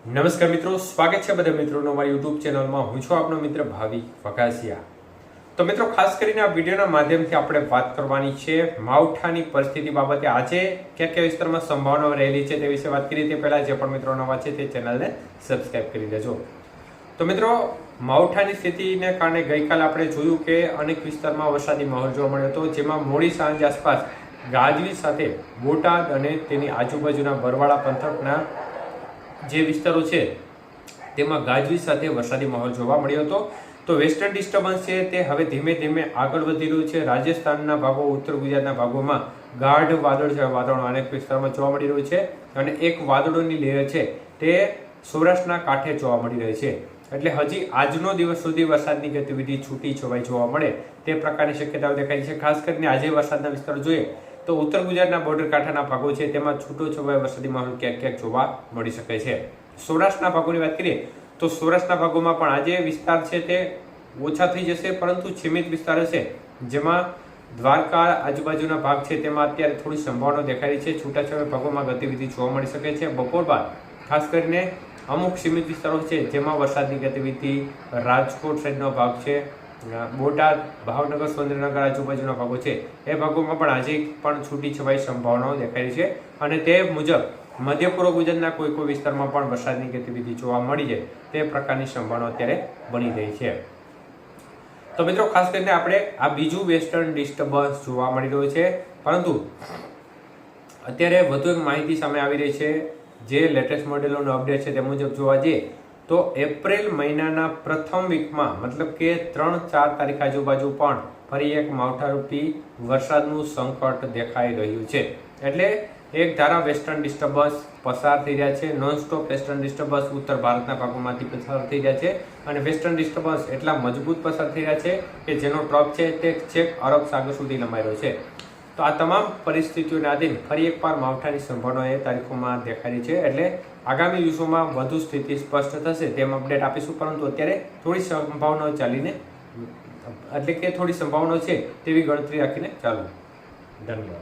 નમસ્કાર મિત્રો, સ્વાગત છે બધા મિત્રોનો અમારી યુટ્યુબ ચેનલમાં। હું છું આપનો મિત્ર ભાવિક વઘાસિયા। તો મિત્રો, ખાસ કરીને આ વિડીયોના માધ્યમથી આપણે વાત કરવાની છે માવઠાની પરિસ્થિતિ બાબતે। આજે કયા કયા વિસ્તારમાં સંભાવનાઓ રહેલી છે તે વિશે વાત કરીએ તે પહેલા જે પણ મિત્રો નવા છે તે ચેનલને સબસ્ક્રાઇબ કરી દેજો। તો મિત્રો, માવઠાની સ્થિતિને કારણે ગઈકાલે આપણે જોયું કે અનેક વિસ્તારમાં વરસાદી માહોલ જોવા મળ્યો હતો, જેમાં મોડી સાંજ આસપાસ ગાજવીજ સાથે બોટાદ અને તેની આજુબાજુના બરવાળા પંથકના જે વિસ્તારો છે તેમાં ગાજવીજ સાથે વરસાદી માહોલ જોવા મળ્યો હતો। તો વેસ્ટર્ન ડિસ્ટર્બન્સ છે તે હવે ધીમે ધીમે આગળ વધી રહ્યું છે। રાજસ્થાનના ભાગો, ઉત્તર ગુજરાતના ભાગોમાં ગાઢ વાદળો અનેક વિસ્તારમાં જોવા મળી રહ્યું છે અને એક વાદળોની લહેર છે તે સૌરાષ્ટ્રના કાંઠે જોવા મળી રહી છે। એટલે હજી આજનો દિવસ સુધી વરસાદની ગતિવિધિ છૂટી છવાઈ જોવા મળે તે પ્રકારની શક્યતાઓ દેખાય છે। ખાસ કરીને આજે વરસાદના વિસ્તારો જોઈએ તો ઉત્તર ગુજરાતના બોર્ડર કાંઠાના ભાગો છે તેમાં છૂટો છવાયો વરસાદી માહોલ ક્યાંક ક્યાંક જોવા મળી શકે છે। સૌરાષ્ટ્રના ભાગોની વાત કરીએ તો સૌરાષ્ટ્રના ભાગોમાં પણ આજે વિસ્તાર છે તે ઓછા થઈ જશે, પરંતુ સીમિત વિસ્તાર હશે, જેમાં દ્વારકા આજુબાજુના ભાગ છે તેમાં અત્યારે થોડી સંભાવના દેખાઈ છે। છૂટાછવાયા ભાગોમાં ગતિવિધિ જોવા મળી શકે છે। બપોર બાદ ખાસ કરીને અમુક સીમિત વિસ્તારો છે જેમાં વરસાદની ગતિવિધિ રાજકોટ સાઈડનો ભાગ છે, બોટાદ, ભાવનગર, સુરેન્દ્રનગર આજુબાજુના ભાગો છે એ ભાગોમાં પણ આજે પણ છૂટી છવાઈ સંભાવનાઓ દેખાઈ છે અને તે મુજબ મધ્ય પૂર્વ ગુજરાતના કોઈ વિસ્તારમાં પણ વરસાદની ગતિવિધિ જોવા મળી જાય તે પ્રકારની સંભાવના અત્યારે બની રહી છે। તો મિત્રો, ખાસ કરીને આપણે આ બીજું વેસ્ટર્ન ડિસ્ટર્બન્સ જોવા મળી રહ્યું છે, પરંતુ અત્યારે વધુ એક માહિતી સામે આવી રહી છે જે લેટેસ્ટ મોડેલોનો અપડેટ છે તે મુજબ જોવા જઈએ તો એપ્રિલ મહિનાના પ્રથમ વીકમાં, મતલબ કે 3-4 તારીખ આજુબાજુ પણ ફરી એક માવઠારૂપી વરસાદનું સંકટ દેખાઈ રહ્યું છે। એટલે એક ધારા વેસ્ટર્ન ડિસ્ટર્બન્સ પસાર થઈ રહ્યા છે, નોનસ્ટોપ વેસ્ટર્ન ડિસ્ટર્બન્સ ઉત્તર ભારતના ભાગોમાંથી પસાર થઈ રહ્યા છે અને વેસ્ટર્ન ડિસ્ટર્બન્સ એટલા મજબૂત પસાર થઈ રહ્યા છે કે જેનો ટ્રક છે તે છેક અરબ સાગર સુધી લંબાઈ રહ્યો છે। તો આ તમામ પરિસ્થિતિઓને આધીન ફરી એકવાર માવઠાની સંભાવના એ તારીખોમાં દેખાઈ છે। એટલે આગામી દિવસોમાં વધુ સ્થિતિ સ્પષ્ટ થશે તેમ અપડેટ આપીશું, પરંતુ અત્યારે થોડી સંભાવનાઓ ચાલીને એટલે કે થોડી સંભાવનાઓ છે તેવી ગણતરી રાખીને ચાલુ। ધન્યવાદ।